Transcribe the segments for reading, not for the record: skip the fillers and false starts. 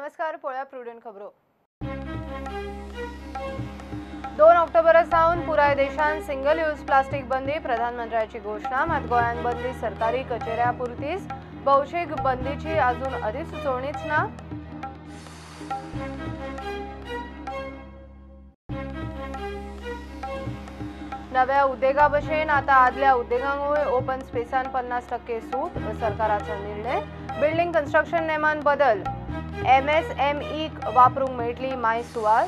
नमस्कार. पळया प्रुडंट खबरो. 2 ऑक्टोबर सावन पुराय देशान सिंगल यूज प्लास्टिक बंदी. प्रधानमंत्र्याची घोषणा. मात गोंयान बंदी सरकारी कचेऱ्या पुरतीच. भौशीक बंदीची अजून अधिसुचोवणीच ना. नव्या उद्देगा भशेन आता आदल्या उद्देगांकूय ओपन स्पेसान 50% सूट. सरकाराचो निर्णय. बिल्डिंग कन्स्ट्रक्शन नेमान बदल. MSME वापरूंक मेळटली माय सुवात.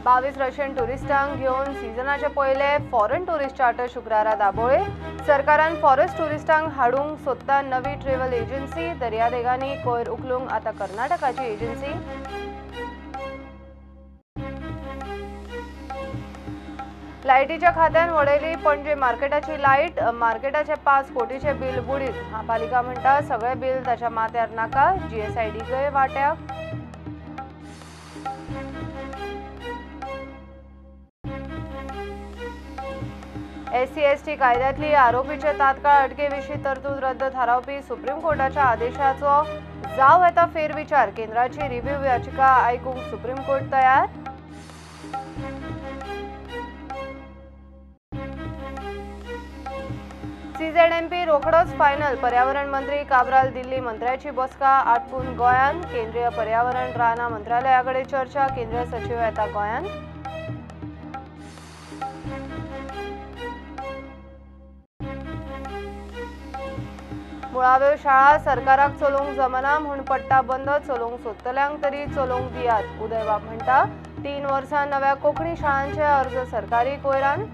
22 रशियन टुरिस्टांक घेवन सिजनाचे पयले फॉरेन टुरिस्ट चार्टर शुक्रारा दाबोळे. सरकारान फॉरेस्ट टुरिस्टांक हाडूंक सोदता नवी ट्रॅव्हल एजन्सी. दर्यादेगांनी कोयर उखलूंक आता कर्नाटकाची एजन्सी. लायटीच्या खात्यान वडयली पणजे मार्केटाची लायट. मार्केटाचे 5 कोटीचे बिल बुडीत. महापालिका म्हणटा सगळे बिल ताच्या माथ्यार नाका. GSIDकय वाट्याक. SC/ST कायद्यातली आरोपीचे तात्काळ अटकेविशीं तरतूद रद्द थारावपी सुप्रीम कोर्टाच्या आदेशाचो जाव येता फेरविचार. केंद्राची रिव्ह्यू याचिका आयकूंक सुप्रीम कोर्ट तयार. CZMP रोखडोच फायनल. पर्यावरण मंत्री काब्राल दिल्ली मंत्र्याची बसका आटपून गोंयान. केंद्रीय पर्यावरण राना मंत्रालयाकडे चर्चा. केंद्रीय सचिव येता गोंयान. मुळाव्यो शाळा सरकाराक चलोवंक जमना म्हूण पट्टा बंद. चलोवंक सोदतल्यांक तरी चलोवंक दियात. उदय बाब म्हणटा 3 वर्सां नव्या कोंकणी शाळांचे अर्ज सरकारी कोयरान.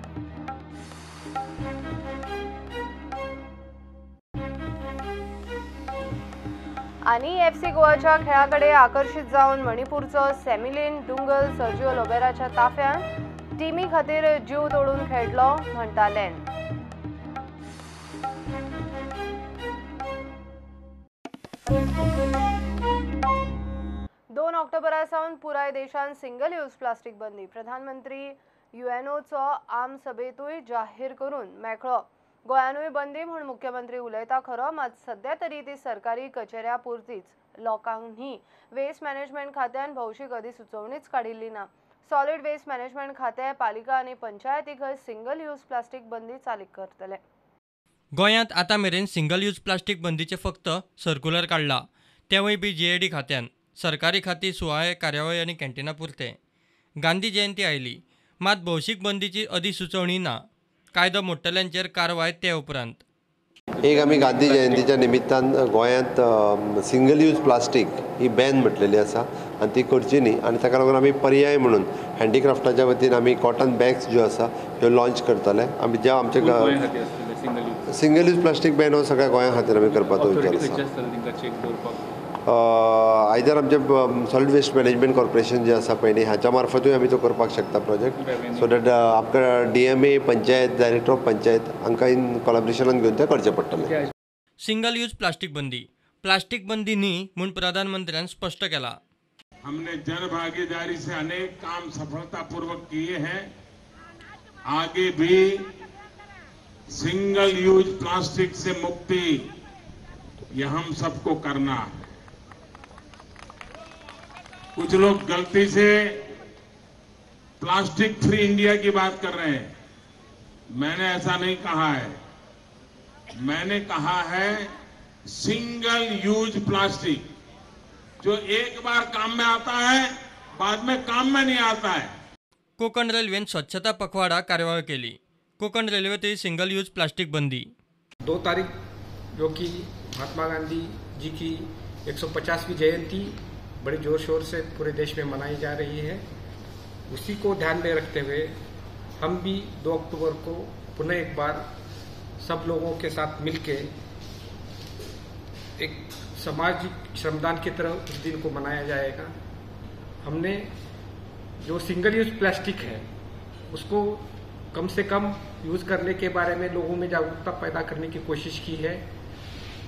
आणि FC गोवाच्या खेळाकडे आकर्षित जावन मणिपूरचो सॅमिलिन डुंगल सर्जिओ लोबेराच्या ताफ्यान टीमी खातीर जीव तोडून खेळटलो म्हणटा लॅन. दोन ऑक्टोबरा सावन पुराय देशान सिंगल यूज प्लास्टिक बंदी. प्रधानमंत्री UNOचो आम सभेतूय जाहीर करून मेकळो. गोंयानूय बंदी म्हूण मुख्यमंत्री उलयता खरो. मात सध्या तरी ती सरकारी कचेऱ्या पुरतीच. लोकांक न्ही. वेस्ट मॅनेजमेंट खात्यान भौशीक अधिसुचोवणीच काडिल्ली ना. सॉलिड वेस्ट मॅनेजमेंट खाते, पालिका आनी पंचायतींकय सिंगल यूज प्लास्टिक बंदी चालीक करतले. गोंयांत आतां मेरेन सिंगल यूज प्लास्टिक बंदीचे फक्त सर्क्युलर काडला. तेवूय बी GID खात्यान. सरकारी खातीं, सुवाळे, कार्यावळी आनी कॅन्टीना पुरते. गांधी जयंती आयली. मात भौशीक बंदीची अधिसुचोवणी ना. कायदो मोडटल्यांचेर कारवाय ते उपरांत. एक आमी गांधी जयंतीच्या निमित्तान गोंयांत सिंगल यूज प्लास्टीक ही बॅन म्हटलेली आसा आनी ती करची न्ही. आनी ताका लागून आमी पर्याय म्हणून हँडीक्राफ्टाच्या वतीन आमी कॉटन बॅग्स ज्यो आसा ह्यो लॉन्च करतले. आमी ज्या आमचे सिंगल यूज प्लास्टीक बॅन हो सगळ्या गोंया खातीर आमी करपाचो विचार आसा. आयदर आमचे सॉलिड वेस्ट मॅनेजमेंट कॉर्पोरेशन जे आसा पळय न्ही हाच्या मार्फतूय आमी तो करपाक शकता प्रोजेक्ट. सो दॅट आमकां DMA panchayat, director of panchayat हांकां इन कोलॅबोरेशनान घेवन तें करचें पडटलें. सिंगल यूज प्लास्टिक बंदी प्लास्टिक बंदी न्ही म्हूण प्रधानमंत्र्यान स्पष्ट केला. हमने जन भागीदारी से अनेक काम सफलतापूर्वक किए हैं. आगे भी सिंगल यूज प्लास्टिक से मुक्ति ये हम सबको करना है. कुछ लोग गलती से प्लास्टिक फ्री इंडिया की बात कर रहे हैं. मैंने ऐसा नहीं कहा है. मैंने कहा है सिंगल यूज प्लास्टिक जो एक बार काम में आता है बाद में काम में नहीं आता है. कोकण रेल्वेन स्वच्छता पखवाडा कार्यावळ केली. कोकण रेल्वेतही सिंगल यूज प्लास्टिक बंदी. 2 तारीख जो कि महात्मा गांधी जी की 150वीं जयंती बड़े जोर शोर से पूरे देश में मनाई जा रही है. उसी को ध्यान में रखते हुए हम भी 2 अक्टूबर को पुनः एक बार सब लोगों के साथ मिलके एक सामाजिक श्रमदान की तरह उस दिन को मनाया जाएगा. हमने जो सिंगल यूज प्लास्टिक है उसको कम से कम यूज करने के बारे में लोगों में जागरूकता पैदा करने की कोशिश की है.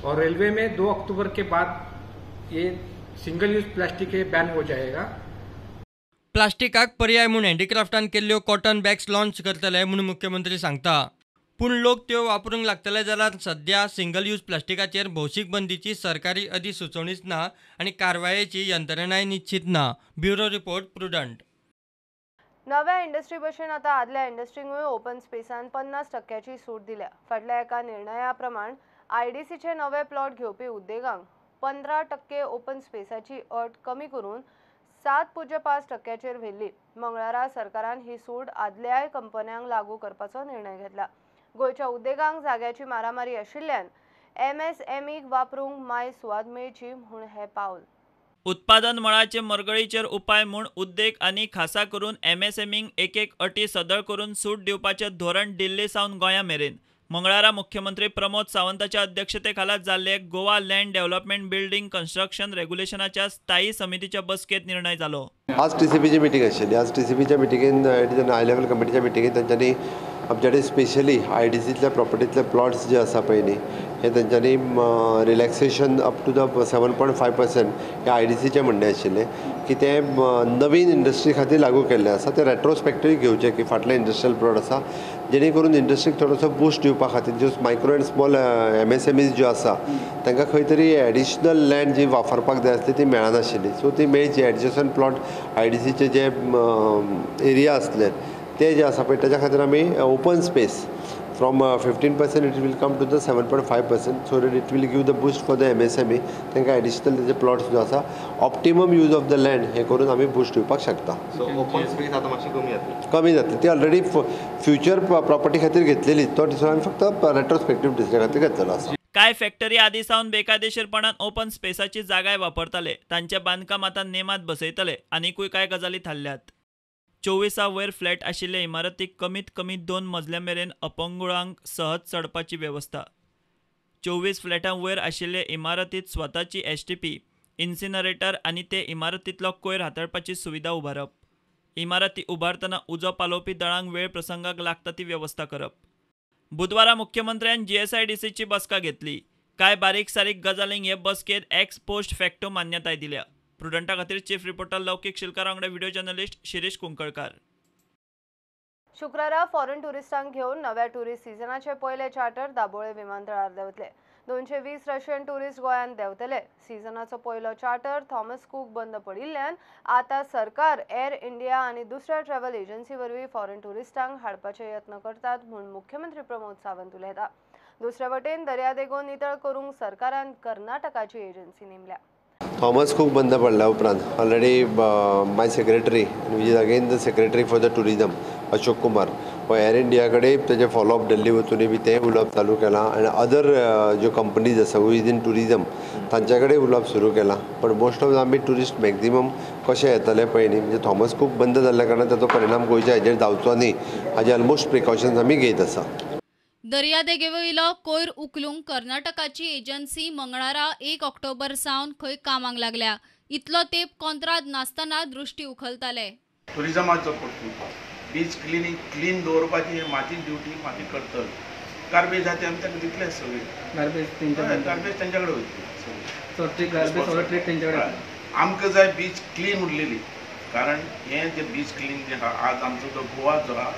और रेलवे में 2 अक्टूबर के बाद ये सिंगल यूज प्लास्टिक बैन हो जाएगा. प्लास्टिकाक पर्याय म्हूण हँडीक्राफ्टान केल्ल्यो कॉटन बॅग्स लॉन्च करतले म्हूण मुख्यमंत्री सांगता. पूण लोक त्यो वापरूंक लागतले जाल्यार सध्या सिंगल यूज प्लास्टिकाचेर भौशीक बंदीची सरकारी अधिसुचोवणीच ना आनी कारवायेची यंत्रणाय निश्चित ना. Bureau report prudent. नव्या इंडस्ट्री भशेन आतां आदल्या इंडस्ट्रींकूय ओपन स्पेसान 50% सूट दिल्या. फाटल्या एका निर्णया प्रमाण आयडीसीचे नवे प्लॉट घेवपी उद्देगांक 15% ओपन स्पेसाची अट कमी करून 7.5%चेर व्हेल्ली. मंगळारा सरकारान ही सूट आदल्याय कंपन्यांक लागू करपाचो निर्णय घेतला. गोंयच्या उद्देगांक जाग्याची मारामारी आशिल्ल्यान MSMEक वापरूंक माय सुवात मेळची म्हूण हें पावल. उत्पादन मळाचे मरगळीचेर उपाय म्हूण उद्देग आनी खासा करून MSMEक एक अटी सदळ करून सूट दिवपाचें धोरण दिल्ली सावन गोंया मेरेन मंगळारा मुख्यमंत्री प्रमोद सावंताच्या अध्यक्षतेखाला जाल्ले Goa land development building construction रेग्युलेशनाच्या स्थायी समितीच्या बसकेत निर्णय जालो. आज TCPची मिटींग आशिल्ली. आज TCPच्या मिटींगेन हाय लेवल कमिटीच्या मिटींगेन तांच्यांनी आमच्या कडेन स्पेशली IDCतल्या प्रॉपर्टीतले प्लॉट्स जे आसा पळय न्ही हे तांच्यांनी रिलॅक्सेशन अप टू द 7.5% हे IDCचे म्हणणे आशिल्ले की ते नवीन इंडस्ट्री खातीर लागू केल्ले आसा. ते रेट्रोस्पेक्टिव्ह घेवचे की फाटले इंडस्ट्रियल प्लॉट आसा जेणे करून इंडस्ट्रीक थोडोसो बूस्ट दिवपा खातीर ज्यो मायक्रो एंड स्मॉल MSMEs ज्यो आसा तांकां खंय तरी एडिशनल लँड जी वापरपाक जाय आसली ती मेळनाशिल्ली. सो ती मेळची. एडजस्टंट प्लॉट IDCचे जे एरिया आसले ते जे आसा पळय ताच्या खातीर आमी open space from 15% it will come to the 7.5%. So that it will give the boost for the MSME. तांकां एडिशनल तेजे प्लॉट्स जो आसा optimum use of the land हे करून आमी बूस्ट दिवपाक शकता. ओपन स्पेस आता मातशी कमी जातली. ती ऑलरेडी फ्युचर प्रॉपर्टी खातीर घेतलेली. तो दिसून आमी फक्त रेट्रोस्पेक्टिव्ह डिसिजन खातीर घेतलेलो आसा. कांय फॅक्टरी आदी सावन बेकायदेशीरपणान ओपन स्पेसाची जागाय वापरताले. तांचें बांदकाम आतां नेमात बसयतले. आनीकूय कांय गजाली थारल्यात. 24 वयर फ्लॅट आशिल्ले इमारतीक कमीत कमी 2 मजल्या मेरेन अपंगुळांक सहज चडपाची वेवस्था. 24 फ्लॅटां वयर आशिल्ले इमारतीत स्वताची STP, इन्सिनरेटर आनी ते इमारतींतलो कोयर हाताळपाची सुविधा उबारप. इमारती उबारतना उजो पालोवपी दळांक वेळ प्रसंगाक लागता ती वेवस्था करप. बुधवारा मुख्यमंत्र्यान GSIDCची बसका घेतली. कांय बारीक सारीक गजालींक हे बसकेत एक्स पोस्ट फॅक्टो मान्यताय दिल्या. प्रुडंटा खातीर चीफ रिपोर्टर लौकीक शिलकार वांगडा व्हिडिओ जर्नलिस्ट शिरीष कुंकळकार. शुक्रारा फॉरेन टुरिस्टांक घेवन नव्या टुरिस्ट सिजनाचे पयले चार्टर दाबोळे विमानतळार देंवतले. 220 रशियन टुरिस्ट गोंयांत देंवतले. सिजनाचो पयलो चार्टर थॉमस कूक बंद पडिल्ल्यान आतां सरकार एअर इंडिया आनी दुसऱ्या ट्रॅव्हल एजन्सी वरवीं फॉरेन टुरिस्टांक हाडपाचे यत्न करतात म्हूण मुख्यमंत्री प्रमोद सावंत उलयता. दुसरे वटेन दर्यादेगो नितळ करूंक सरकारान कर्नाटकाची एजन्सी नेमल्या. थॉमस कूक बंद पडल्या उपरांत ऑलरेडी माय सेक्रेटरी वीज again the secretary for the tourism Ashok Kumar हो एअर इंडिया कडेन तेजे फॉलोअप दिल्ली वचून बी ते उलोवप चालू केलां आनी अदर ज्यो कंपनीज आसा विद इन टुरिजम तांच्या कडेन उलोवप सुरू केलां. पण मोस्ट ऑफ आमी टुरिस्ट मॅक्झिमम कशे येतले पळय न्ही म्हणजे थॉमस कूक बंद जाल्ल्या कारणान ताचो परिणाम गोंयच्या हेजेर जावचो न्ही हाजे ऑलमोस्ट प्रिकॉशन्स आमी घेत आसा. दर्यादेगेवयलो कोयर उखलूंक कर्नाटकाची एजन्सी मंगळारा 1 ऑक्टोबर सावन खंय कामाक लागल्या. इतलो तेंप कोंत्राद नासतना दृश्टी उखलताले. टुरिजमाचो बीच क्लीन दवरपाची म्हाजी ड्युटी म्हाजी करतलो. गार्बेज आहा ते आमी ताका दितले सगळे. गार्बेज तेंच्या कडेन आमकां जाय बीच क्लीन उरलेली. कारण हे जे बीच क्लीन जे आहा आज आमचो जो गोवा जो आहा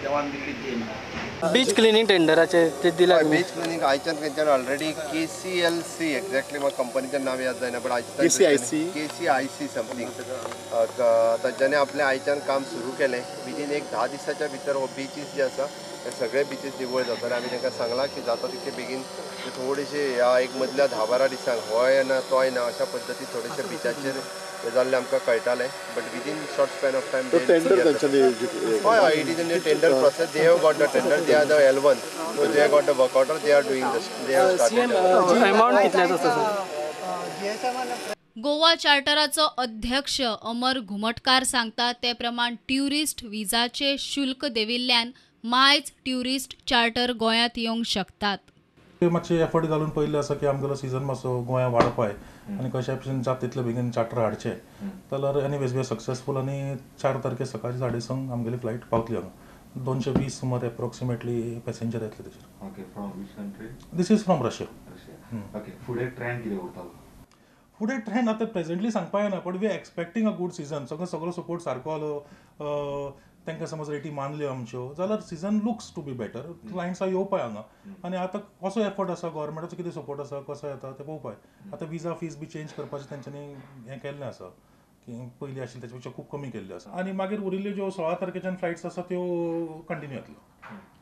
देवान दिल्ली देण. बीच क्लिनिंग टेंडराचे ते दिला. बीच क्लिनिंग आयच्यान खंयच्यान ऑलरेडी KCLC एक्झॅक्टली म्हाका कंपनीचें नांव याद जायना पण KCIC समथींग तांच्यांनी आपलें आयच्यान काम सुरू केलें. विदीन एक 10 दिसाच्या भितर हो बीचीस जे आसा ते सगळे बीचीस निवळ जातले. आमी तांकां सांगलां की जाता तितके बेगीन थोडेशे ह्या एक मदल्या 10-12 दिसांक होय ना तोय ना अशा पद्दतीन थोडेशे बिचाचेर जाल्ले आमकां कळटालें. But within short span of time हय it is in the tender process. They have got the tender. They are the L1. So they have got the work order. They are doing they have started. Amount कितल्याचो आसा? गोवा चार्टराचो अध्यक्ष अमर घुमटकार सांगता ते प्रमाण tourist विजाचे शुल्क देविल्ल्यान मायज tourist charter गोंयांत येवंक शकतात. मातशे एफर्ट घालून पयले आसा की आमगेलो सीजन मातसो गोंया वाडपाय आनी कशे भशेन जाता तितले बेगीन चार्टर हाडचे जाल्यार एनीवेज वी आर सक्सेसफूल. आनी 4 तारखेक सकाळची 6:30 आमगेली फ्लायट पावतली हांगा. 220 सुमार एप्रोक्सिमेटली पॅसेंजर येतले तेजेर. Okay. From which country? This is from Russia. Okay. फुडें ट्रेंड कितें उरतलो? फुडें ट्रेंड आतां प्रेझेंटली सांगपा येना पण we are expecting a good season. सगळो सपोर्ट सारको आलो. तांकां समज रेटी मानल्यो आमच्यो जाल्यार season looks to be better. क्लायंट्सां येवपाय हांगा आनी आतां कसो एफर्ट आसा गव्हर्मेंटाचो कितें सपोर्ट आसा कसो येता तें पळोवपाय. आतां विजा फीज बी चेंज करपाचें तेंच्यांनी हें केल्लें आसा की पयलीं आशिल्ली तेचे पेक्षा खूब कमी केल्ली आसा आनी मागीर उरिल्ल्यो ज्यो 16 तारखेच्यान फ्लायट्स आसा त्यो कंटिन्यू जातल्यो.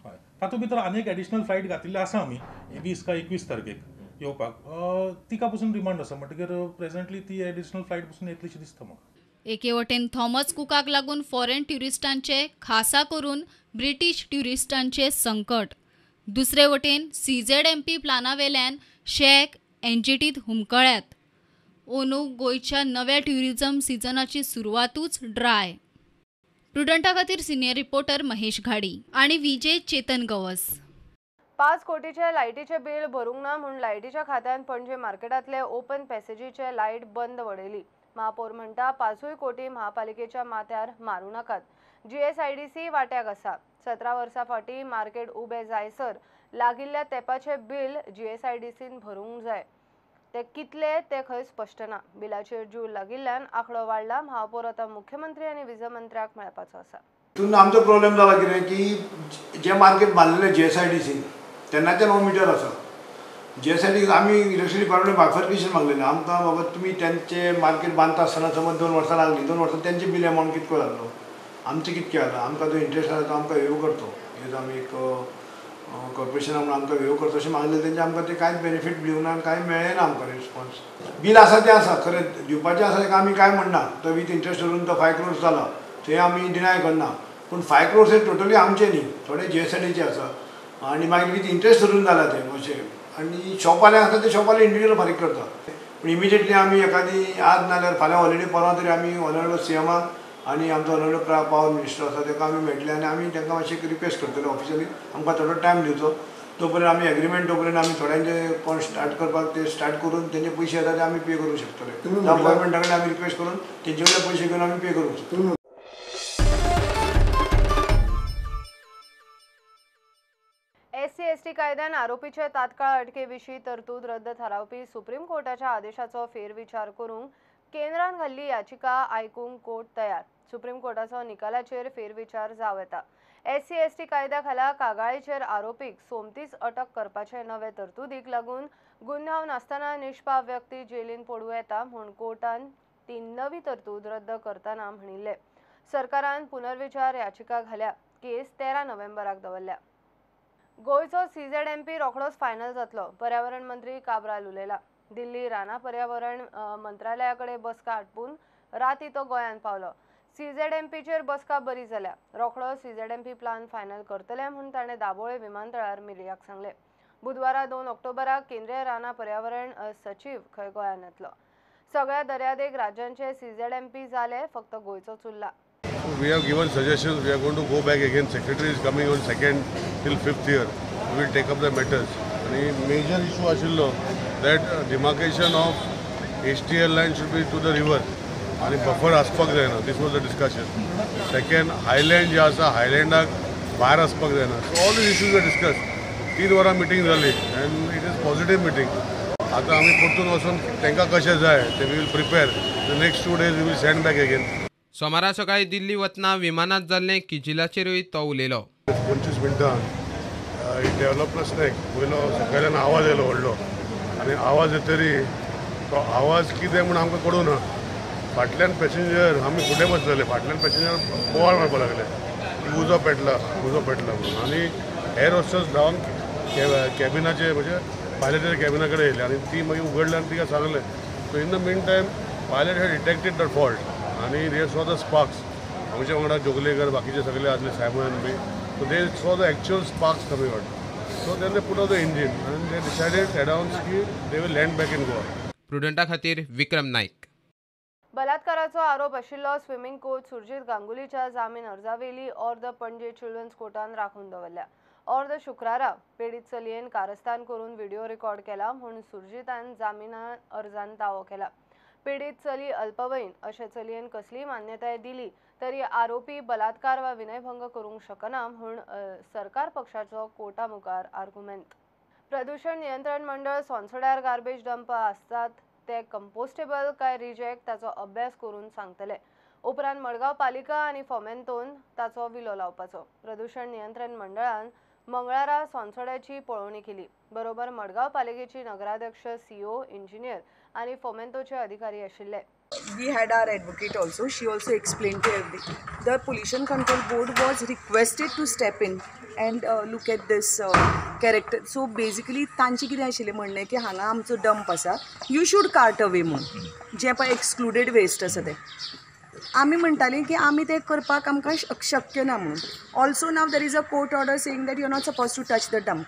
हय तातूंत भितर आनी एक एडिशनल फ्लायट घातिल्ली आसा आमी 20 काय 21 तारखेक येवपाक. तिका पसून रिमांड आसा म्हणटकीर प्रेझेंटली ती एडिशनल फ्लायट पसून येतलीशी दिसता म्हाका. एके वटेन थॉमस कुकाक लागून फॉरेन ट्युरिस्टांचे खासा करून ब्रिटीश ट्युरिस्टांचे संकट. दुसरे वटेन CZMP प्लानावेल्यान शेक NGTत हुमकळ्यात. ओनू गोंयच्या नव्या ट्युरिझम सिजनाची सुरवातूच ड्राय. प्रुडंटा खातीर सिनियर रिपोर्टर महेश घाडी आणि विजय चेतन गवस. 5 कोटीचे लायटीचे बिल भरूंक ना म्हूण लायटीच्या खात्यान पणजे मार्केटांतले ओपन पॅसेजीचे लायट बंद वडयली. महापौर म्हणटा 5 कोटी महापालिकेच्या माथ्यार मारूं नाकात. GSIDC वाट्याक आसा. 17 वर्सां फाटीं मार्केट उबें जायसर लागिल्ल्या तेपाचे बिल GSIDCन भरूंक जाय. ते कितले ते खंय स्पश्ट ना. बिलाचेर जीव लागिल्ल्यान आंकडो वाडला. महापौर आतां मुख्यमंत्री आनी वीज मंत्र्याक मेळपाचो आसा. तितून आमचो प्रॉब्लेम जाला कितें की जे मार्केट बांदलेले GSIDCन तेन्नाच्यान हो मिटर आसा. GSIDC आमी इलेक्ट्रिसिटी डिपार्टमेंट बायफर्केशन मागलेलें आमकां बाबा तुमी तेंचे मार्केट बांदता आसतना समज 2 वर्सां लागली 2 वर्सां तेंचे बिल अमावंट कितको जाल्लो आमचें कितकें जालां आमकां जो इंट्रस्ट आसा तो आमकां वेव करतो. हेज आमी एक कॉर्पोरेशना म्हणून आमकां वेव करतो अशें मागलें तेंचे आमकां ते कांयच बेनिफीट दिवंक ना कांय मेळ्ळें ना आमकां रिस्पॉन्स. बील आसा तें आसा खरें दिवपाचें आसा तेका आमी कांय म्हणना. तो विथ इंट्रस्ट धरून तो 5 crores जाला थंय आमी डिनाय करना. पूण 5 crores हे टोटली आमचे न्ही थोडे GSIDCचे आसा आनी मागीर विथ इंट्रस्ट धरून जाला तें अशें. आनी शॉपवाले आसा ते शॉपवाले इंडिविज्युअल फारीक करता. पूण इमिजिएटली आमी एखादी आज नाल्यार फाल्यां ऑलरेडी परवा तरी आमी ऑनरेबल CMाक आनी आमचो ऑनरेबल पावर मिनिस्टर आसा तेका आमी मेळटले आनी आमी तांकां मातशें रिक्वेस्ट करतले ऑफिशियली आमकां थोडो टायम दिवचो. तो पर्यंत आमी एग्रीमेंट तो पर्यंत आमी थोड्यांचे कोण स्टार्ट करपाक ते स्टार्ट करून तेंचे पयशे येता ते आमी पे करूंक शकतले. गव्हर्मेंटा कडेन आमी रिक्वेस्ट करून तेंचे कडल्यान पयशे घेवन आमी पे करूंक शकतले. SC/ST कायद्यान आरोपीचे तात्काळ अटकेविशीं तरतूद रद्द थारावपी सुप्रीम कोर्टाच्या आदेशाचो फेरविचार करूंक केंद्रान घाल्ली याचिका आयकूंक कोर्ट तयार. सुप्रीम कोर्टाचो निकालाचेर फेरविचार जावं येता. SC/ST कायद्या खाला कागाळीचेर आरोपीक सोमतीच अटक करपाचे नवे तरतुदीक लागून गुन्यांव नासतना निश्पाप व्यक्ती जेलीन पडूं येता म्हूण कोर्टान ती नवी तरतूद रद्द करतना म्हणिल्ले. सरकारान पुनर्विचार याचिका घाल्या. केस 13 नोव्हेंबराक दवरल्या. गोंयचो CZMP रोखडोच फायनल जातलो. पर्यावरण मंत्री काब्राल उलयला. दिल्ली राना पर्यावरण मंत्रालया कडेन बसका आटपून राती तो गोंयान पावलो. CZMPचेर बसका बरी जाल्या. रोखडो CZMP प्लान फायनल करतले म्हूण ताणें दाबोळे विमानतळार मिडियाक सांगलें. बुधवारा 2 ऑक्टोबराक केंद्रीय राना पर्यावरण सचिव खंय गोंयान येतलो. सगळ्या दर्यादेग राज्यांचे CZMP जाले, फक्त गोंयचोच उरला. We have given suggestions. We are going to go back again. Secretary is coming on 2nd till 5th year. We will take up the matters. And major issue आशिल्लो that demarcation of HTL line should be to the river. And buffer आसपाक जायना. This was the discussion. Second, Highland जे आसा Highlandak भायर आसपाक जायना. So all these issues were discussed. 3 वरां meeting जाली and it is positive meeting. आता आमी परतून वचून तांकां कशें जाय ते we will prepare. The next 2 days we will send back again. सोमारा सकाळी दिल्ली वतना विमानात जाल्ले किजिलाचेरूय तो उलयलो. 25 मिनटां डेवलप नासलें. पयलो सकयल्यान आवाज येयलो व्हडलो आनी आवाज येतरी तो आवाज कितें म्हूण आमकां कळूं ना. फाटल्यान पॅसेंजर आमी फुडें बसलेले फाटल्यान पॅसेंजर बोवाळ मारपाक लागले की उजो पेटला म्हणून. आनी एअर होस्टेस धांवन कॅबिनाचे म्हणजे पायलटाच्या कॅबिना कडेन येयले आनी ती मागीर उगडली आनी तिका सांगलें. So in the mean time pilot had detected the fault आनी दे सॉ द स्पार्क्स. आमच्या वांगडा जोगलेकर बाकीचे सगळे आसले Simon B. So they saw the actual sparks coming out. So then they put out the engine आनी दे डिसायडेड एडाउन्स की they will land back in Goa. प्रुडंटा खातीर विक्रम नाईक. बलात्काराचो आरोप आशिल्लो स्विमींग कोच सुरजीत गांगुलीच्या जामीन अर्जावेली अर्द पणजे चिल्ड्रन्स कोर्टान राखून दवरल्या. अर्द शुक्रारा पीडित चलयेन कारस्थान करून व्हिडिओ रेकॉर्ड केला म्हूण सुरजीतान जामीना अर्जान दावो केला. पीडित चली अल्पवयीन अशे चलयेन कसलीय मान्यताय दिली तरी आरोपी बलात्कार वा विनयभंग करूंक शकना म्हूण सरकार पक्षाचो कोर्टा मुखार आर्ग्युमेंट. प्रदूषण नियंत्रण मंडळ सोंसड्यार गार्बेज डंप आसतात ते कंपोस्टेबल काय रिजेक्ट ताचो अभ्यास करून सांगतले. उपरांत मडगांव पालिका आनी फोमेंतोन ताचो विलो लावपाचो. प्रदूषण नियंत्रण मंडळान मंगळारा सोंसड्याची पळोवणी केली. बरोबर मडगांव पालिकेची नगराध्यक्ष, सीओ, इंजिनियर आनी फोमेंतोचे अधिकारी आशिल्ले. We had our advocate also. She also explained to everything. The Pollution Control Board was requested to step in and look at this character. So basically, तांचे कितें आशिल्लें म्हणणें की हांगा आमचो डंप आसा, यू शूड कार्ट अवे म्हणून, जें पळय एक्सक्लुडेड वेस्ट आसा तें. आमी म्हणटालीं की आमी तें करपाक आमकां शक्य ना म्हणून. Also now there is a court order saying that you are not suppose to touch the dump.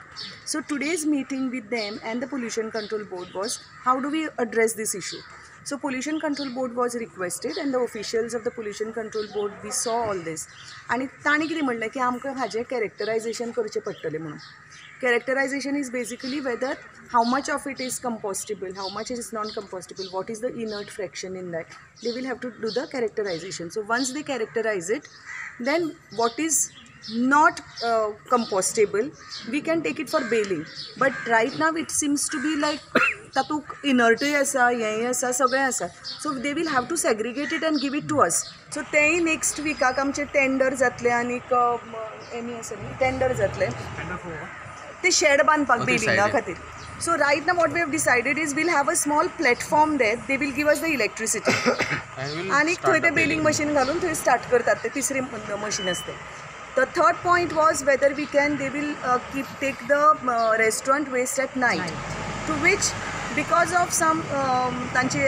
So today's meeting with them and the Pollution Control Board was how do we address this issue. So Pollution Control Board was requested and the officials of the Pollution Control Board, we saw all this. आणि ताणी कितें म्हणलें की आमकां हाजें characterisation करचें पडटलें म्हणून. Characterization is basically whether how much of it is compostable, how much is non-compostable, what is the inert fraction in that. They will have to do the characterization. So once they characterize it, then what is not compostable, we can take it for baling. But right now it seems to be like तातूंत इनर्टूय आसा, हेंय आसा, सगळें आसा. So they will have to segregate it and give it to us. So तेंय next विकाक आमचें tender जातलें आनीक एमी आसा न्ही टेंडर जातलें ते शेड बांदपाक बेलिंगा खातीर. So right now what we have decided is will have a small platform there. They will give us the electricity आनीक थंय तें बेलिंग मशीन घालून थंय स्टार्ट करतात. तें तिसरें मशीन आसता. The third point was whether we can, they will take the restaurant waste at night, to which because of some tanche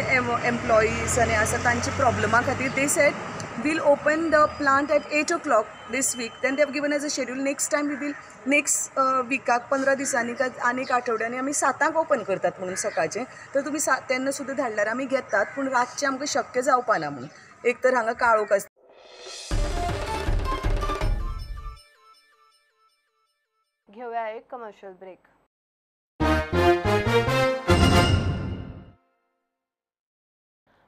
employees and asa tanche problema khatir they said we'll open the plant at 8 o'clock this week. Then they have given us a schedule. Next time we will next weekak 15 दिसांनी का आनीक आठवड्यांनी आमी 7 open करतात म्हणून सकाळचें. तर तुमी तेन्ना सुद्दां धाडल्यार आमी घेतात, पूण रातचें आमकां शक्य जावपा ना म्हणून. एक तर हांगा काळोख आसता. घेऊया एक कमर्शियल ब्रेक.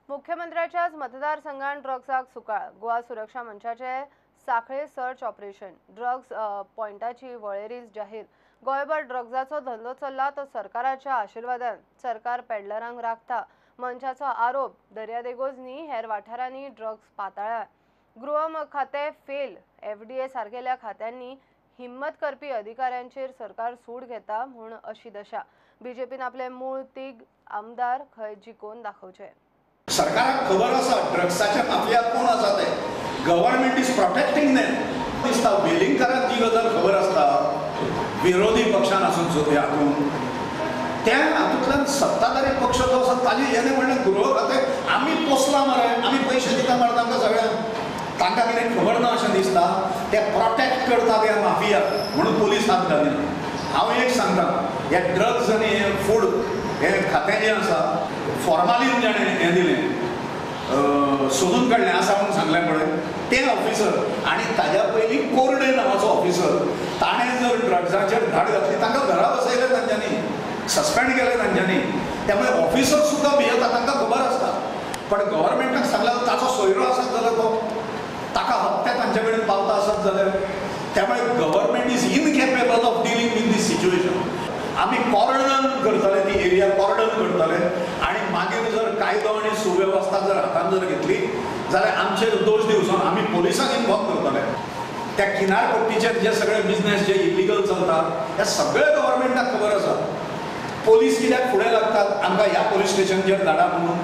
मुख्यमंत्र्याच्याच मतदारसंघात ड्रग्साक सुकाळ. गोवा सुरक्षा मंचाचे साखळे सर्च ऑपरेशन. ड्रग्स पॉइंटाची वळेरीच जाहीर. गोंयभर ड्रग्साचो धंदो चल्ला तो सरकाराच्या आशिर्वादान. सरकार पेडलरांक राखता. मंचाचो आरोप. दर्यादेगोज न्ही हेर वाठारांनी ड्रग्स पाताळ्ळा. गृह खातें फेल. FDA सारकेल्या खात्यांनी हिम्मत करपी अधिकाऱ्यांचेर सरकार सूड घेता म्हूण अशी दशा. बीजेपीन आपले मूळ 3 आमदार खंय जिखोवन दाखोवचे. सरकाराक खबर आसा ड्रग्साचे माफिया कोण आसा ते. Government is protecting them. दिसता वेलिंगकाराक जी गजाल खबर आसता विरोधी पक्षान आसून सुद्दां हातून त्या हातूंतल्यान सत्ताधारी पक्ष जो आसा ताजे हेणे म्हणलें गृह खातें आमी पोसला मरे, आमी पयशे दिता मरे तांकां सगळ्यांक. तांकां कितें खबर ना अशें दिसता. ते प्रोटेक्ट करतात ह्या माफिया म्हणून पोलीस हात घालिना. हांव एक सांगता, हे ड्रग्स आनी हे फूड हे खातें जें आसा फॉर्मालीन जेणें हें दिलें सोदून काडलें आसा म्हणून सांगलें पळय तें ऑफिसर आनी ताज्या पयलीं कोर्डे नांवाचो ऑफिसर ताणें जर ड्रग्साचेर धाड घातली तांकां घरा बसयले तांच्यांनी, सस्पेंड केले तांच्यांनी. त्यामुळे ऑफिसर सुद्दां भियेता, तांकां खबर आसता. पण गव्हर्नमेंटाक सांगल्यार ताचो सोयरो आसत जाल्यार तो ताका हप्ते तांचे कडेन पावता आसत जाल्यार. त्यामुळे government is incapable of dealing with this situation. आमी कॉर्डन करतले, ती एरिया कॉर्डन करतले आनी मागीर जर कायदो आनी सुवेवस्था जर हातान जर घेतली जाल्यार आमचेर दोश दिवचो. आमी पोलिसांक इन्वॉल्व करतले. त्या किनारपट्टीचेर जे सगळे बिझनेस जे इलिगल चलतात हे सगळे गव्हर्नमेंटाक खबर आसा. पोलीस कित्याक फुडें लागतात आमकां ह्या पोलीस स्टेशनचेर धाडा म्हणून.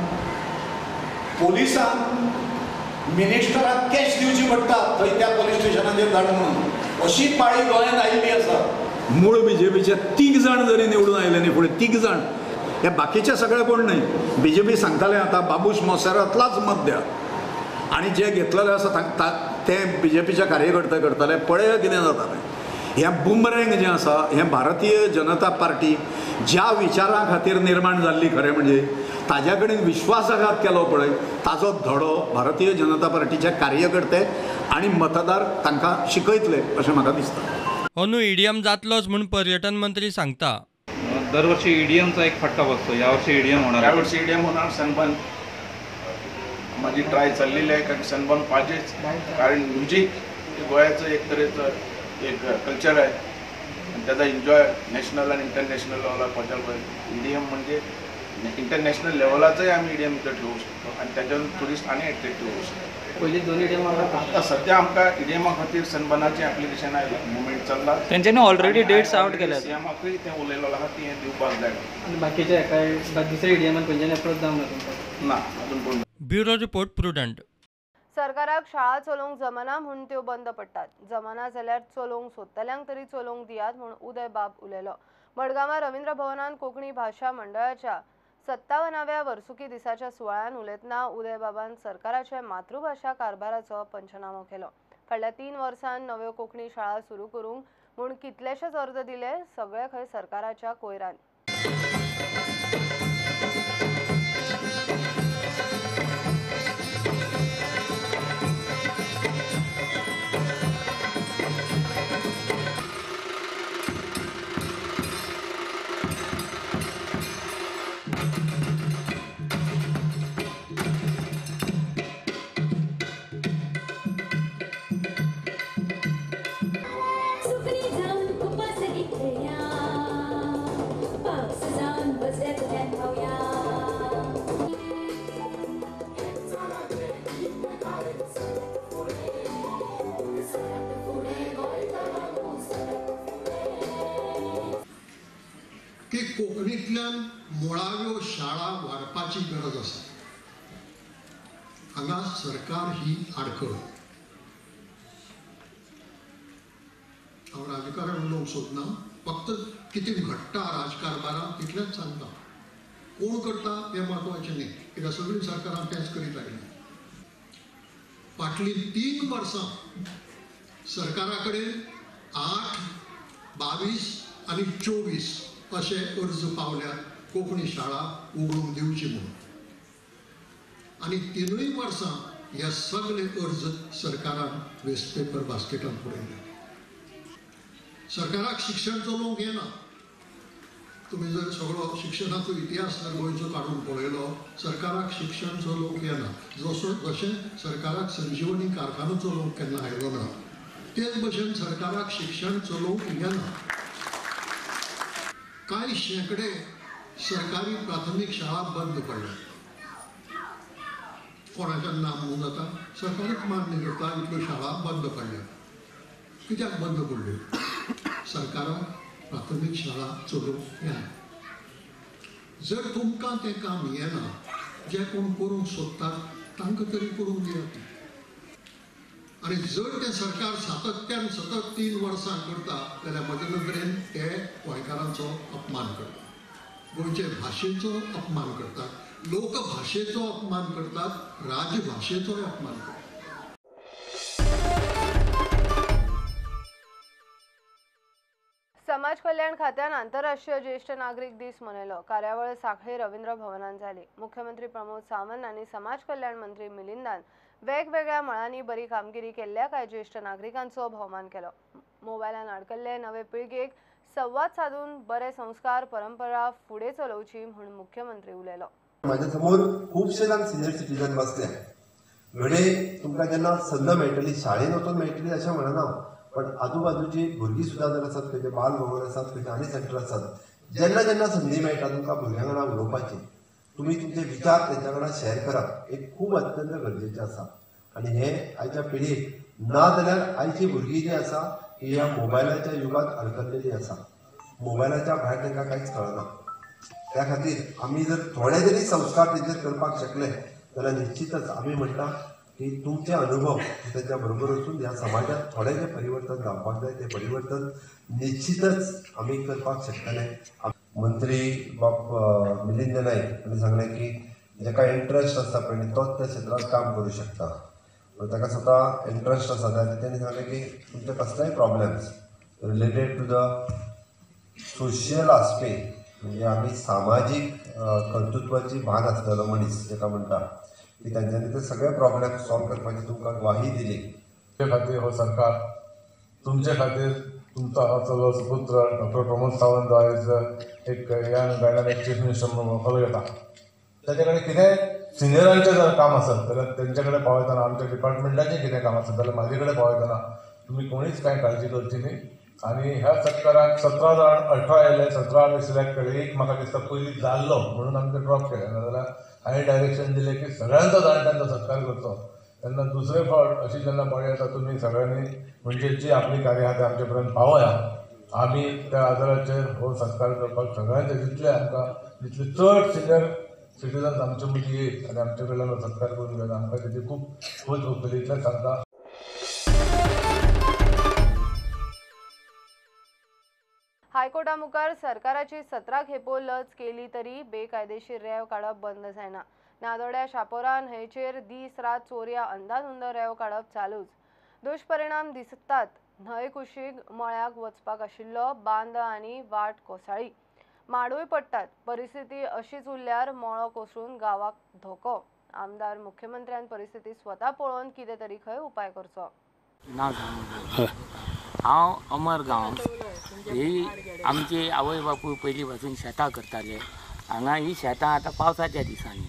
पोलिसांक मिनिस्टराक कॅश दिवची पडटा थंय त्या पोलीस स्टेशनाचेर धाड म्हणून. अशी पाळी गोंयांत आयिल्ली आसा. मूळ बीजेपीचे 3 जाण जरी निवडून आयले न्ही फुडें 3 जाण, हे बाकीचे सगळे कोण न्ही. बीजेपी सांगताले आतां बाबूश मोसेरातलाच मत द्या आनी जे घेतलेले आसा ते बीजेपीचे कार्यकर्ते करतले. पळय कितें जातालें. हें बुमरँग जें आसा हें भारतीय जनता पार्टी ज्या विचारा खातीर निर्माण जाल्ली खरें म्हणजे ताज्या कडेन विश्वासघात केलो पळय ताचो धडो भारतीय जनता पार्टीचे कार्यकर्ते आनी मतदार तांकां शिकयतले अशें म्हाका दिसता. अंदू ईडीएम जातलोच म्हणून पर्यटन मंत्री सांगता. दरवर्षी ईडीएमचा एक फटका बसतो. यावर्षी ईडीएम होणार. यावर्षी ईडीएम होणार. सनबर्न माझी ट्राय चाललेली आहे कारण सनबर्न पाहिजेच. कारण म्युझिक हे गोव्याचं एक तऱ्हेचं एक कल्चर आहे आणि त्याचा एन्जॉय नॅशनल आणि इंटरनॅशनल लेवलला पोहोचायला पाहिजे. ईडीएम म्हणजे इंटरनॅशनल लेवलाचंही आम्ही इडियम इथं ठेवू शकतो आणि त्याच्यावरून टुरिस्ट आणि एट्रॅक्टिव्ह होऊ शकतो. पयलीं दोन इडियम आता सध्या आमकां इडियमा खातीर सनबर्नाचें एप्लिकेशन आयलां, मुवमेंट चल्ला. तेंच्यांनी ऑलरेडी डेट्स आउट केल्यात. सीएमाकूय तें उलयलो आहा ती हें दिवपाक जाय. आनी बाकीचे दुसऱ्या इडियमान खंयच्यानी अप्रोच जावंक ना तुमकां? ना अजून कोण. Bureau report prudent. सरकाराक शाळा चलोवंक जमना म्हूण त्यो बंद पडटात. जमना जाल्यार चलोवंक सोदतल्यांक तरी चलोवंक दियात म्हूण उदय बाब उलयलो. मडगांवां रवींद्र भवनांत कोंकणी भाशा मंडळाच्या 57व्या वर्सुकी दिसाच्या सुवाळ्यान उलयतना उदय बाबान सरकाराचे मातृभाषा कारभाराचो पंचनामो केलो. फाटल्या 3 वर्सांत नव्यो कोंकणी शाळा सुरू करूंक म्हूण कितलेशेच अर्ज दिले, सगळे खंय सरकाराच्या कोयरान. की कोंकणींतल्यान मुळाव्यो शाळा वाडपाची गरज आसा. हांगा सरकार ही आडखळ. हांव राजकारण उलोवंक सोदना, फक्त कितें घडटा राजकारभारांत तितलेंच सांगता. कोण करता हें म्हत्वाचें न्ही, कित्याक सगळीं सरकारां तेंच करीत आयलीं. फाटलीं 3 वर्सां सरकारा कडेन 8, 22 आनी 24 अशे अर्ज पावल्यात कोंकणी शाळा उगडूंक दिवची म्हणून. आनी 3 वर्सां हे सगळे अर्ज सरकारान वेस्ट पेपर बास्केटान पडयले. सरकाराक शिक्षण चलोवंक येना. तुम्ही जर सगळो शिक्षणाचो इतिहास जर गोंयचो काडून पळयलो, सरकाराक शिक्षण चलोवंक येना. जशें सरकाराक संजीवनी कारखानो चलोवंक केन्ना आयलो ना, तेच भशेन सरकाराक शिक्षण चलोवंक येना. कांय शेंकडे सरकारी प्राथमीक शाळा बंद पडल्या. कोणाच्यान नाम म्हणून जाता, सरकारच मान्य करता इतल्यो शाळा बंद पडल्या. कित्याक बंद पडल्यो? सरकाराक प्राथमीक शाळा चलोवंक येना. जर तुमकां तें काम येना, जे कोण करूंक सोदतात तांकां तरी करूंक दियात. आनी जर तें सरकार सातत्यान सतत 3 वर्सां करता जाल्यार म्हजे नदरेन ते गोंयकारांचो अपमान करता, गोंयचे भाशेचो अपमान करतात, लोकभाशेचो अपमान करतात, राजभाशेचोय अपमान करतात. समाज कल्याण खात्यान आंतरराष्ट्रीय ज्येष्ठ नागरिक दीस मनयलो. कार्यावळ सांखळी रवींद्र भवनांत जाली. मुख्यमंत्री प्रमोद सावंत आनी समाज कल्याण मंत्री मिलिंदान वेगवेगळ्या मळांनी बरी कामगिरी केल्ल्या कांय ज्येष्ठ नागरिकांचो भोवमान केलो. मोबायलान आडकल्ले नवे पिळगेक संवाद साधून बरे संस्कार परंपरा फुडें चलोवची म्हूण मुख्यमंत्री उलयलो. माझ्या समोर खुबशे जाण सिनियर सिटीजन बसले. घडे तुमकां जेन्ना संद मेळटली, शाळेन वचून मेळटली अशें म्हणना, पण आजूबाजूची भुरगीं सुद्दां जर आसात, खंयचे बाल भवन आसात, खंयचे आनी सेंटर आसात, जेन्ना जेन्ना संदी मेळटा तुमकां भुरग्यां वांगडा उलोवपाची, तुम्ही तुमचे विचार तेंच्या वांगडा शेअर करप एक खूब अत्यंत गरजेचें आसा. आनी हे आयच्या पिढीक ना जाल्यार आयची भुरगीं जी आसा ही ह्या मोबायलाच्या युगात अडकलेली आसा. मोबायलाच्या भायर तांकां कांयच कळना. त्या खातीर आमी जर थोडे जरी संस्कार तेचेर करपाक शकले जाल्यार निश्चितच आमी म्हणटा की तुमचे अनुभव त्याच्या बरोबर वचून ह्या समाजात थोडे जे परिवर्तन जावपाक जाय ते परिवर्तन निश्चितच आमी करपाक शकतले. मंत्री बाब मिलिंद नाईक हांणी सांगलें की जेका इंट्रस्ट आसता पळय तोच त्या क्षेत्रात काम करूं शकता. ताका स्वता इंट्रस्ट आसा त्या तेणी सांगलें की तुमचे कसलेय problems related to the social aspect, म्हणजे आमी सामाजीक कर्तृत्वाची भान आसलेलो मनीस जेका म्हणटा की त्यांच्यानी ते सगळे प्रॉब्लेम सॉल्व करपाची तुमकां ग्वाही दिली. ते खातीर हो सरकार तुमचे खातीर तुमचा हो सगळो सुपुत्र डॉक्टर प्रमोद सावंत आयज एक यंग डायनामिक चीफ मिनिस्टर म्हणून वळखलो घेता. ताचे कडेन कितें सिनियरांचें जर काम आसत जाल्यार तेंचे कडेन पावयतना, आमच्या डिपार्टमेंटाचें कितें काम आसत जाल्यार म्हाजे कडेन पावयतना तुमी कोणीच कांय काळजी करची न्ही. आनी ह्या सत्काराक 17 जाण 18 येयले, 17 आमी सिलेक्ट केले. एक म्हाका दिसता पयलीं जाल्लो म्हणून आमी ते ड्रॉप केले, नाजाल्यार हांवें डायरेक्शन दिलें की सगळ्यांचो जाणट्यांचो सत्कार करचो. तेन्ना दुसरे फावट अशी जेन्ना पळय येता तुमी सगळ्यांनी म्हणजे जी आपली कार्य आहा ते आमचे पर्यंत पावया. आमी त्या आदाराचेर हो सत्कार करपाक सगळ्यांचे जितले आमकां जितले चड सिनियर सिटीजन्स आमचे मदीं येत आनी आमचे कडल्यान हो सत्कार करून घेता आमकां तेजी खूब खूब उपकारी इतलेंच सांगता. हायकोर्टा मुखार सरकाराची 17 खेपो लज केली तरी बेकायदेशीर रेंव काडप बंद जायना. नादोड्या शापोरा न्हंयचेर दीस रात चोरया अंधाधुंद रेंव काडप चालूच. दुश्परिणाम दिसतात. न्हंय कुशीक मळ्याक वचपाक आशिल्लो बांद आनी वाट कोसळ्ळी. माडूय पडटात. परिस्थिती अशीच उरल्यार मळो कोसळून गांवाक धोको. आमदार मुख्यमंत्र्यान परिस्थिती स्वता पळोवन कितें तरी खंय उपाय करचो. हांव अमरगांव. ही आमचे आवय बापूय पयलीं पासून शेतां करताले. हांगा ही शेतां आतां पावसाच्या दिसांनी.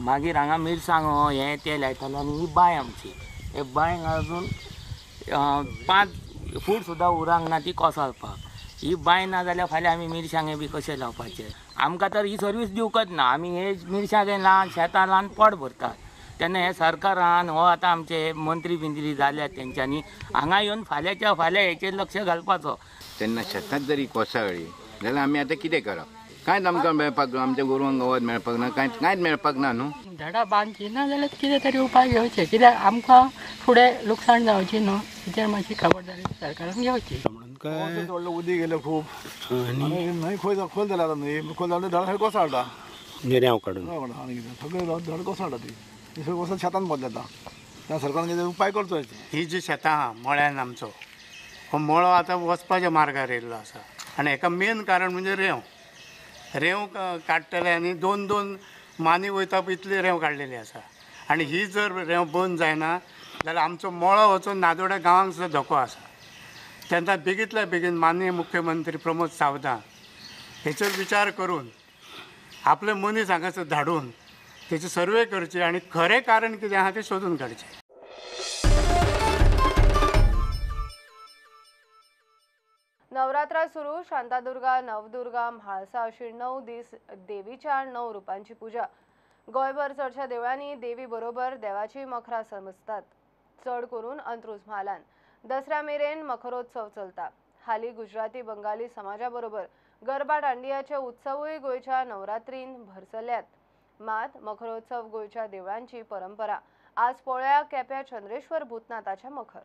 मागीर हांगा मिरसांगो हें तें लायताले आनी ही बांय आमची. हे बांयक अजून 5 फूट सुद्दां उरांक ना ती कोसळपाक. ही बांय ना जाल्यार फाल्यां आमी मिरसांगे बी कशे लावपाचे. आमकां तर ही सर्वीस दिवकच ना. आमी हे मिरसांगे लावन शेतां लावन पोट भरतात. तेन्ना हे सरकारान हो आतां आमचे मंत्री बिंत्री जाल्यात तेंच्यांनी हांगा येवन फाल्यांच्या फाल्यां हेचेर लक्ष घालपाचो. तेन्ना शेतांत जरी कोसळ्ळी जाल्यार आमी आतां कितें करप? कांयच आमकां मेळपाक आमच्या गोरवांक गवत मेळपाक ना, कांयच मेळपाक ना न्हू. झाडां बांदची ना जाल्यार कितें तरी उपाय घेवचे, कित्याक आमकां फुडें लुकसाण जावची न्हू. हेचेर मातशी खबरदारी सरकारान घेवची. व्हडलो उदीक गेले खूब आनी न्हंय खोल जाल्या आतां न्हंय खोल जाल्यार झाडां खंय कोसळटा रेंव काडून आनी कितें सगळें झाडां कोसळटा ती सगळें कोसळ शेतान बदलता. त्या सरकारान कितें उपाय करचो. ही जी शेतां आहा मळ्यान आमचो हो मळो आतां वचपाच्या मार्गार येयल्लो आसा आनी हेका मेन कारण म्हणजे रेंव काडटले आनी 2-2 मानी वयता इतली रेंव काडलेली आसा. आनी ही जर रेंव बंद जायना जाल्यार आमचो मळो वचून नादोड्या गांवांक सुद्दां धोको आसा. तेन्ना बेगींतल्या बेगीन माननीय मुख्यमंत्री प्रमोद सावंत हेचेर विचार करून आपले मनीस हांगासर धाडून तेची सर्वे करची आनी खरें कारण कितें आहा तें सोदून काडचें. नवरात्रा सुरू. शांतादुर्गा, नवदुर्गा, म्हाळसा अशी 9 दीस देवीच्या 9 रुपांची पूजा. गोंयभर चडशा देवळांनी देवी बरोबर देवाची मखरां समजतात. चड करून अंत्रुज म्हालान. दसऱ्या मेरेन मखरोत्सव चलता. हालीं गुजराती बंगाली समाजा बरोबर गरबा दांडियाचे उत्सवूय गोंयच्या नवरात्रीन भरसल्यात. मात मखरोत्सव गोंयच्या देवळांची परंपरा. आज पळोवया केप्या चंद्रेश्वर भूतनाथाचे मखर.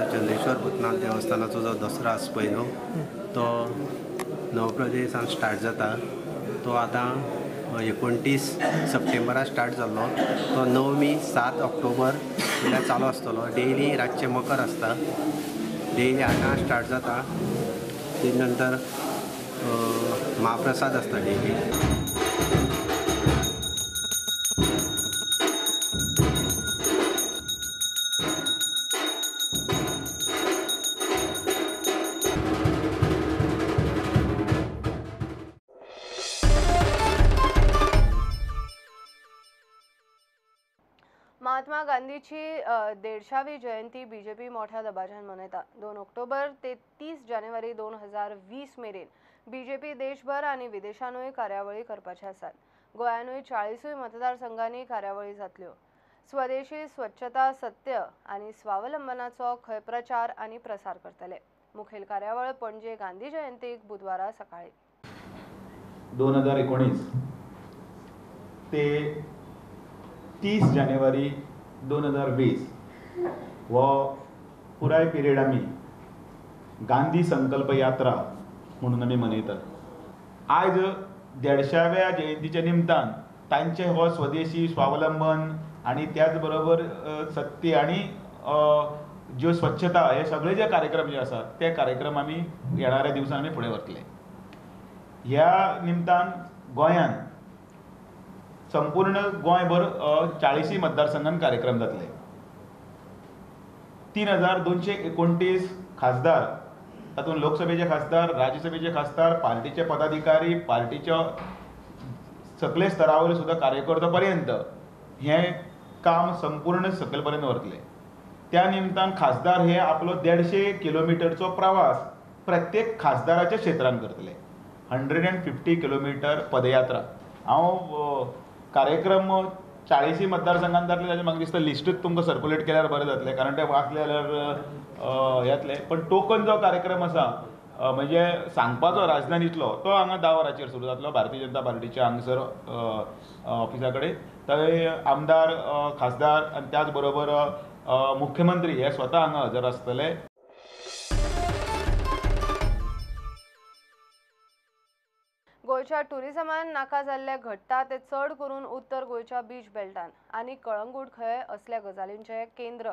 चंद्रेश्वर भूतनाथ देवस्थानाचो जो दसरो आसा पळय न्हू तो नवप्रदेशान स्टार्ट जाता. तो आतां 29 सप्टेंबरा स्टार्ट जाल्लो. तो 9 7 ऑक्टोबर म्हणल्यार चालू आसतलो. डेली रातचे मकर आसता. डेली 8 स्टार्ट जाता. ते नंतर महाप्रसाद आसता डेली. महात्मा गांधीची 150वी जयंती बीजेपी मोठ्या दबाज्यान मनयता. 2 ऑक्टोबर ते 30 जानेवारी 2020 मेरेन बीजेपी देशभर आनी विदेशांतूय कार्यावळी करपाचे आसात. गोंयांतूय 40 मतदारसंघांनी कार्यावळी जातल्यो. स्वदेशी, स्वच्छता, सत्य आनी स्वावलंबनाचो खंय प्रचार आनी प्रसार करतले. मुखेल कार्यावळ पणजे गांधी जयंतीक बुधवारा सकाळी. 2019 ते 30 जानेवारी 2020 वो पुराय पिरियड आमी गांधी संकल्प यात्रा म्हणून आमी मनयतात. आज 150व्या जयंतीच्या निमतान तांचे हो स्वदेशी, स्वावलंबन आणि त्याच बरोबर सत्य आणि ज्यो स्वच्छता हे सगळे जे कार्यक्रम जे आसात ते कार्यक्रम आमी येणाऱ्या दिवसांनी आमी फुडें व्हरतले. ह्या निमतान गोंयांत संपूर्ण गोंयभर 40 मतदारसंघात कार्यक्रम जातले. 3229 खासदार, तातूंत लोकसभेचे खासदार, राज्यसभेचे खासदार, पार्टीचे पदाधिकारी, पार्टीच्या सकले स्तरावयर सुद्धा कार्यकर्ते पर्यंत हे काम संपूर्ण सकल पर्यंत व्हरतले. त्या निमतान खासदार हे आपलो 150 किलोमिटरचो प्रवास प्रत्येक खासदाराच्या क्षेत्रांत करतले. 150 किलोमिटर पदयात्रा. हांव कार्यक्रम 40 मतदारसंघात जातले ताजे म्हाका दिसता लिस्टूच तुमकां सर्क्युलेट केल्यार बरें जातलें, कारण ते वाचले जाल्यार येतले. पण टोकन जो कार्यक्रम आसा म्हणजे सांगपाचो राजधानीतलो तो हांगा 10 वरांचेर सुरू जातलो भारतीय जनता पार्टीच्या हांगसर ऑफिसा कडेन. थंय आमदार, खासदार आनी त्याच बरोबर मुख्यमंत्री हे स्वता हांगा हजर आसतले. गोंयच्या टुरिझमान नाका जाल्ले घडटा ते चड करून उत्तर गोंयच्या बीच बेल्टान आनी कळंगूट खंय असल्या गजालींचे केंद्र.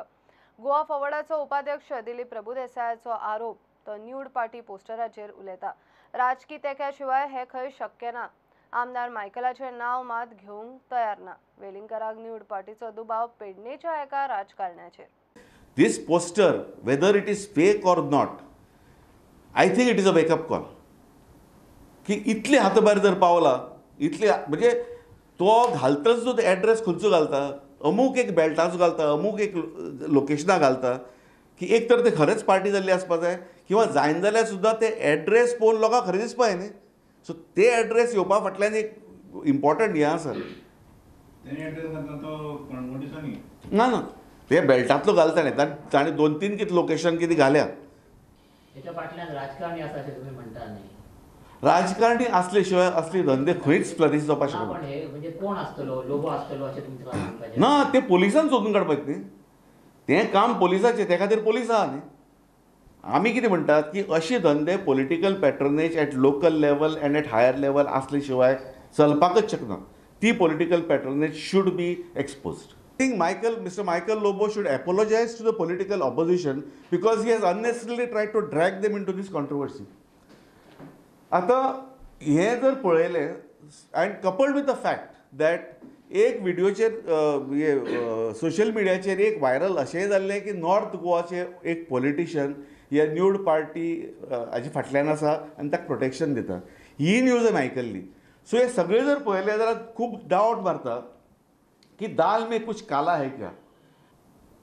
गोवा फॉवर्डाचो उपाध्यक्ष दिलीप प्रभुदेसायाचो आरोप तो न्यूड पार्टी पोस्टराचेर उलयता. राजकी तेक्या शिवाय हे खंय शक्य ना. आमदार मायकलाचे नांव मात घेवंक तयार ना. वेलिंगकराक न्यूड पार्टीचो दुबाव पेडणेच्या एका राजकारण्याचेर. This poster, whether it is fake or not, I think it is a wake-up call. की इतले हातभार जर पावला, इतले म्हणजे तो घालता जो एड्रेस खंयचो घालता, अमूक एक बेल्टाचो घालता, अमूक एक लोकेशना घालता, की एक तर ते खरेंच पार्टी जाल्ली आसपाक जाय, किंवा जायना जाल्यार सुद्दां ते एड्रेस पळोवन लोकांक खरें दिसपाक न्ही. सो ते एड्रेस येवपा फाटल्यान एक इम्पॉर्टंट हें आसा. ना ना ते बेल्टांतलो घालता न्ही, ताणें 2-3 कितें लोकेशन कितें घाल्या. तेच्या फाटल्यान राजकारणी आसा अशें तुमी म्हणटा न्ही. राजकारणी असले शिवाय असले धंदे खंयच फ्लरिश जावपाक शकना. म्हणजे कोण आसतलो, लोबो आसतलो अशें तुमकां सांगपाचें ना. ते पुलिसान सोदून काडपाक न्ही, तें काम पुलिसाचें, ते खातीर पुलीस आहा न्ही. आमी कितें म्हणटात की अशे धंदे political patronage at local level and at higher level असले शिवाय चलपाकच शकना. ती political patronage should be exposed. I think Mr. Michael Lobo should apologize to the political opposition because he has unnecessarily tried to drag them into this controversy. आता हे जर पळयलें and coupled with the fact that एक व्हिडिओचेर social मिडियाचेर एक viral अशेंय जाल्लें की नॉर्थ गोवाचे एक पॉलिटिशियन ह्या न्यूड पार्टी हाजे फाटल्यान आसा आनी ताका प्रोटेक्शन दिता. ही न्यूज हांवें आयकल्ली. सो हे सगळे जर पळयलें जाल्यार खूब डावट मारता कि दाल में कुछ काला है क्या.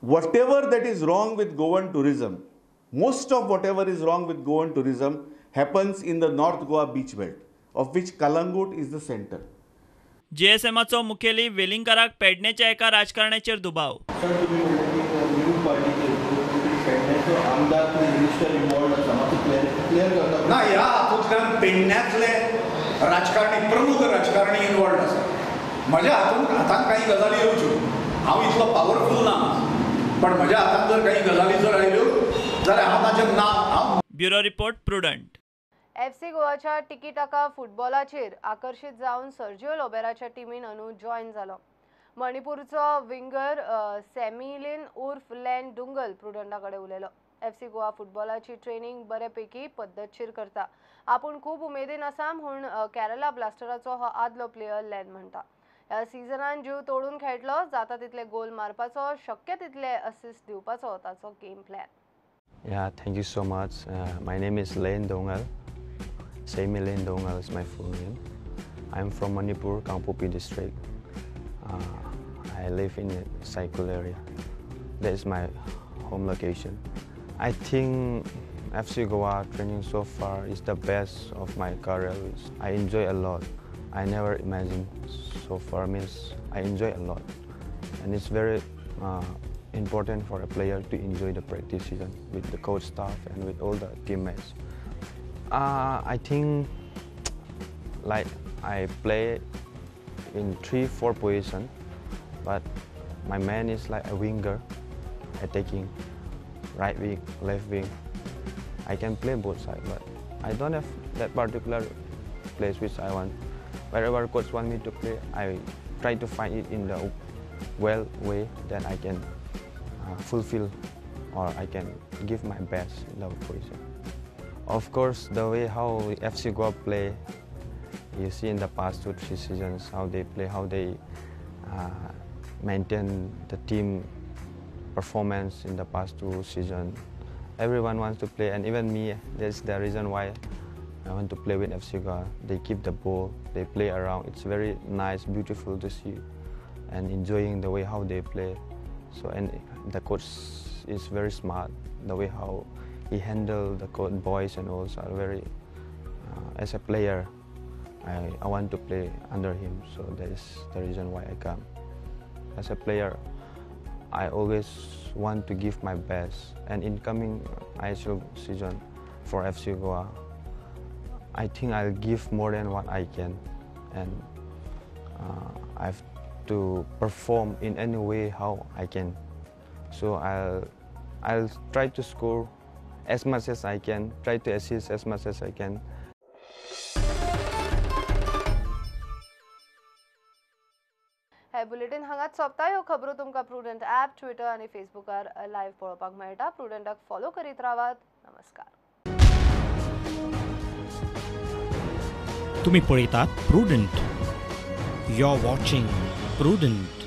Whatever that is wrong with Goan tourism, most of whatever is wrong with Goan tourism happens in the North Goa beach belt, of which Kalangut is the center. JSMचो मुखेली वेलिंगकराक पेडणेच्या एका राजकारण्याचेर दुबाव. ना ह्या हातूंतल्यान पेडण्यातले राजकारणी, प्रमुख राजकारणी इन्वॉल्ड आसा. म्हज्या हातान काही गजाली येवच्यो. हांव इतलो पावरफूल ना, पण म्हज्या हातान जर काही गजाली जर आयल्यो जाल्यार हांव ताचें नांव. Bureau report prudent. FC गोवाच्या टिकीटाका फुटबॉलाचेर आकर्षित जावन सर्जिओ लोबेराच्या टीमीन अनुज जॉइन जालो. मणिपूरचो विंगर सॅमिलिन उर्फ लॅन डुंगल प्रुडंटा कडेन उलयलो. FC गोवा फुटबॉलाची ट्रेनिंग बऱ्यापैकी पद्धतशीर करता. आपूण खूब उमेदीन आसा म्हूण केरला ब्लास्टराचो हो आदलो प्लेयर लॅन म्हणटा. ह्या सिजनान जीव तोडून खेळटलो, जाता तितले गोल मारपाचो, शक्य तितले असिस्ट दिवपाचो ताचो game plan. Yeah, thank you so much. My name is Len Dongal. Semi Len Dongal is my full name. I'm from Manipur, Kangpopi district. I live in the Saikul area. That is my home location. I think FC Goa training so far is the best of my career. I enjoy a lot. I never imagined so far, means I enjoy a lot. And it's very important for a player to enjoy the practice season with the coach staff and with all the teammates. I think like I play in 3-4 position, but my man is like a winger, attacking, right wing, left wing. I can play both sides, but I don't have that particular place which I want. Wherever coach want me to play, I try to find it in the well way that I can fulfill or I can give my best in that position. Of course, the way how FC Goa play, you see in the past 2-3 seasons how they play, how they maintain the team performance in the past 2 seasons. Everyone wants to play, and even me. That's the reason why I want to play with FC Goa. They keep the ball, they play around. It's very nice, beautiful to see, and enjoying the way how they play. So, and the coach is very smart. The way how he handle the boys and also are very. As a player, I want to play under him. So that is the reason why I come. As a player, I always want to give my best. And in coming ISL season for FC Goa, I think I'll give more than what I can, and I have to perform in any way how I can. So I'll try to score as much as I can, try to assist as much as I can. हे bulletin हांगाच सोंपता. ह्यो खबरो तुमकां prudent app, Twitter आनी फेसबुकार live पळोवपाक मेळटा. प्रुडंटाक follow करीत रावात. नमस्कार. तुम्ही पळयतात Prudent. You are watching prudent.